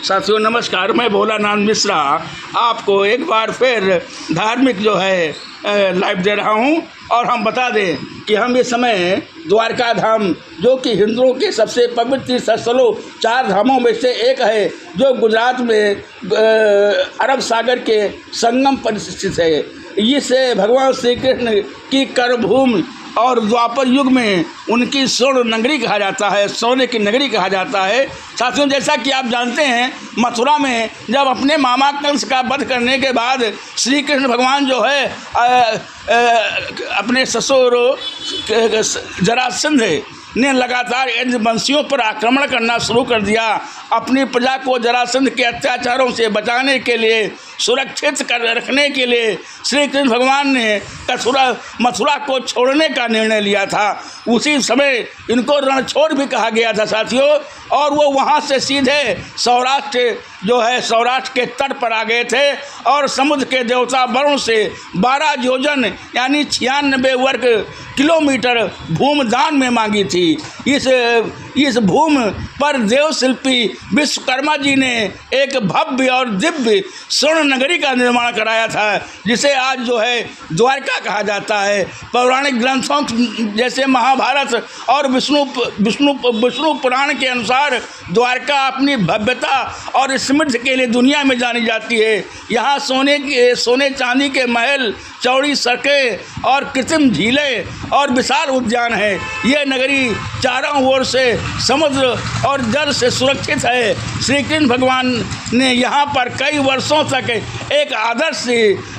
साथियों नमस्कार, मैं भोलानाथ मिश्रा आपको एक बार फिर धार्मिक जो है लाइव दे रहा हूं। और हम बता दें कि हम इस समय द्वारका धाम, जो कि हिंदुओं के सबसे पवित्र स्थलों 4 धामों में से एक है, जो गुजरात में अरब सागर के संगम पर स्थित है। इसे भगवान श्री कृष्ण की कर्मभूमि और द्वापर युग में उनकी स्वर्ण नगरी कहा जाता है, सोने की नगरी कहा जाता है। साथियों, जैसा कि आप जानते हैं, मथुरा में जब अपने मामा कंस का वध करने के बाद श्री कृष्ण भगवान जो है अपने ससुर जरासंध ने लगातार यज्ञवंशियों पर आक्रमण करना शुरू कर दिया। अपनी प्रजा को जरासंध के अत्याचारों से बचाने के लिए, सुरक्षित कर रखने के लिए श्री कृष्ण भगवान ने मथुरा को छोड़ने का निर्णय लिया था। उसी समय इनको रणछोड़ भी कहा गया था साथियों। और वो वहाँ से सीधे सौराष्ट्र के तट पर आ गए थे और समुद्र के देवता वरुण से 12 योजन यानी 96 वर्ग किलोमीटर भूमदान में मांगी थी। इस भूमि पर देव शिल्पी विश्वकर्मा जी ने एक भव्य और दिव्य स्वर्ण नगरी का निर्माण कराया था, जिसे आज जो है द्वारका कहा जाता है। पौराणिक ग्रंथों जैसे महाभारत और विष्णु पुराण के अनुसार द्वारका अपनी भव्यता और समृद्धि के लिए दुनिया में जानी जाती है। यहाँ सोने चांदी के महल, चौड़ी सड़कें और कृत्रिम झीलें और विशाल उद्यान है। यह नगरी चारों ओर से समुद्र और जल से सुरक्षित है। श्री कृष्ण भगवान ने यहाँ पर कई वर्षों तक एक आदर्श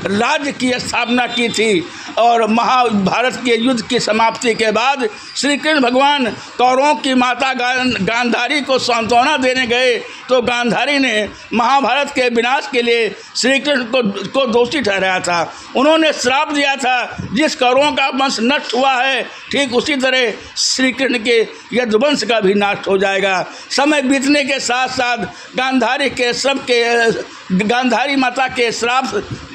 राज्य की स्थापना की थी। और महाभारत के युद्ध की समाप्ति के बाद श्री कृष्ण भगवान कौरवों की माता गांधारी को सांत्वना देने गए, तो गांधारी ने महाभारत के विनाश के लिए श्री कृष्ण को दोषी ठहराया था। उन्होंने श्राप दिया था, जिस कौरवों का वंश नष्ट हुआ है, ठीक उसी तरह श्री कृष्ण के यदुवंश का भी नाश हो जाएगा। समय बीतने के साथ साथ गांधारी माता के श्राप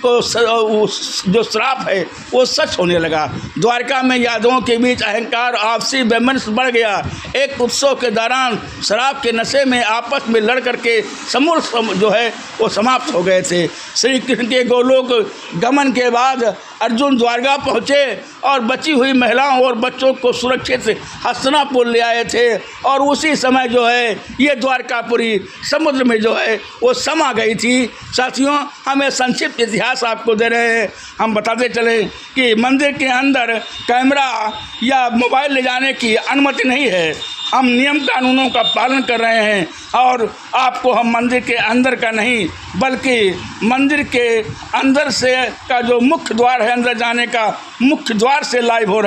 को जो श्राप है वो सच होने लगा। द्वारका में यादवों के बीच अहंकार, आपसी वैमनस्य बढ़ गया। एक उत्सव के दौरान शराब के नशे में आपस में लड़ करके समूल जो है वो समाप्त हो गए थे। श्री कृष्ण के गोलोक गमन के बाद अर्जुन द्वारका पहुँचे और बची हुई महिलाओं और बच्चों को सुरक्षित हस्तिनापुर ले आए थे। और उसी समय जो है ये द्वारकापुरी समुद्र में जो है वो समा गई थी। साथियों, हमें संक्षिप्त इतिहास आपको दे रहे हैं। हम बताते चले कि मंदिर के अंदर कैमरा या मोबाइल ले जाने की अनुमति नहीं है। हम नियम कानूनों का पालन कर रहे हैं और आपको हम मंदिर के अंदर का नहीं बल्कि मंदिर के अंदर से का जो मुख्य द्वार है, अंदर जाने का मुख्य द्वार से लाइव हो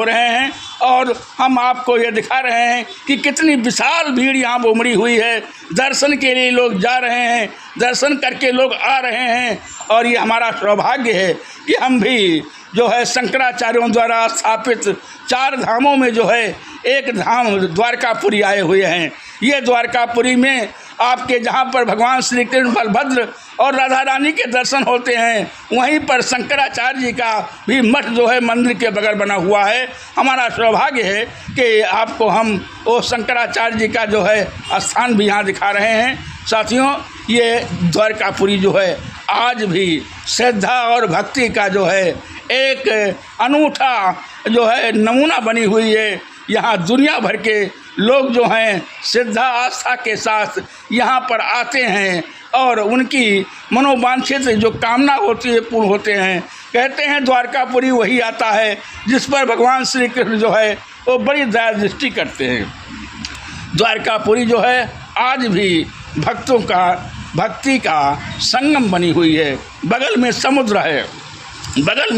रहे हैं। और हम आपको ये दिखा रहे हैं कि कितनी विशाल भीड़ यहाँ उमड़ी हुई है। दर्शन के लिए लोग जा रहे हैं, दर्शन करके लोग आ रहे हैं। और ये हमारा सौभाग्य है कि हम भी जो है शंकराचार्यों द्वारा स्थापित 4 धामों में जो है एक धाम द्वारकापुरी आए हुए हैं। ये द्वारकापुरी में आपके जहाँ पर भगवान श्री कृष्ण, बलभद्र और राधा रानी के दर्शन होते हैं, वहीं पर शंकराचार्य जी का भी मठ जो है मंदिर के बगल बना हुआ है। हमारा सौभाग्य है कि आपको हम वो शंकराचार्य जी का जो है स्थान भी यहाँ दिखा रहे हैं। साथियों, ये द्वारकापुरी जो है आज भी श्रद्धा और भक्ति का जो है एक अनूठा जो है नमूना बनी हुई है। यहाँ दुनिया भर के लोग जो हैं श्रद्धा आस्था के साथ यहाँ पर आते हैं और उनकी मनोवांछित जो कामना होती है पूर्ण होते हैं। कहते हैं द्वारकापुरी वही आता है जिस पर भगवान श्री कृष्ण जो है वो बड़ी दया दृष्टि करते हैं। द्वारकापुरी जो है आज भी भक्तों का भक्ति का संगम बनी हुई है। बगल में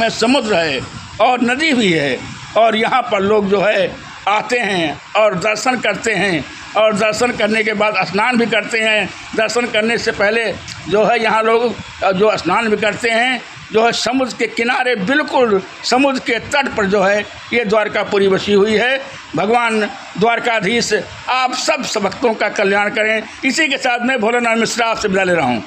समुद्र है और नदी भी है। और यहाँ पर लोग जो है आते हैं और दर्शन करते हैं और दर्शन करने के बाद स्नान भी करते हैं। दर्शन करने से पहले जो है यहाँ लोग जो स्नान भी करते हैं, जो है समुद्र के किनारे, बिल्कुल समुद्र के तट पर जो है ये द्वारकापुरी बसी हुई है। भगवान द्वारकाधीश आप सब भक्तों का कल्याण करें। इसी के साथ मैं भोलानाथ मिश्रा आपसे विदा ले रहा हूँ।